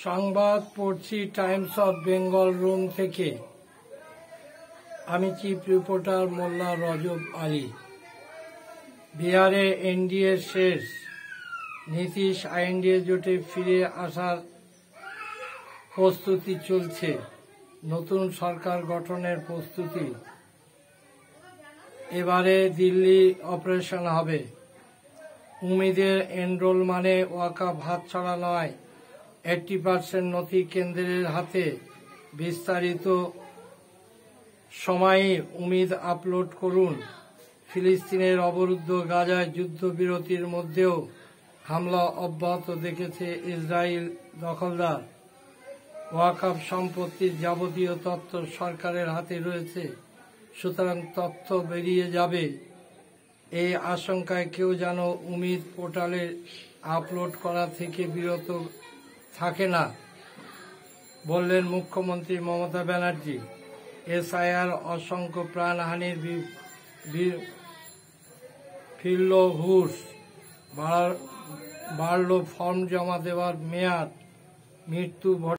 সংবাদ পড়ছি Times of Bengal room থেকে। আমি চিফ রিপোর্টার মোল্লা রজব আলী। বিহারে এনডিএ শেষ, নীতিশ আইএনডিএ জোটে ফিরে আসার প্রস্তুতি চলছে। নতুন সরকার গঠনের প্রস্তুতি। এবারে দিল্লি অপারেশন হবে। উমিদের এনরোল মানে ওয়াকাফ হাতছাড়া নয়। 80% নথি কেন্দ্রের হাতে। বিস্তারিত সময়ই উমিদ আপলোড করুন। ফিলিস্তিনের অবরুদ্ধ গাজায় যুদ্ধবিরতির মধ্যেও হামলা অব্যাহত দেখেছে ইসরায়েল দখলদার। ওয়াকাফ সম্পত্তির যাবতীয় তথ্য সরকারের হাতে রয়েছে, সুতরাং তথ্য বেরিয়ে যাবে। এই আশঙ্কায় কেউ যেন উমিদ পোর্টালে আপলোড করা থেকে বিরত থাকে না, বললেন মুখ্যমন্ত্রী মমতা ব্যানার্জি। এসআইআর অসংখ্য প্রাণহানির ফিরল হুঁশ, বাড়ল ফর্ম জমা দেওয়ার মেয়াদ, মৃত্যু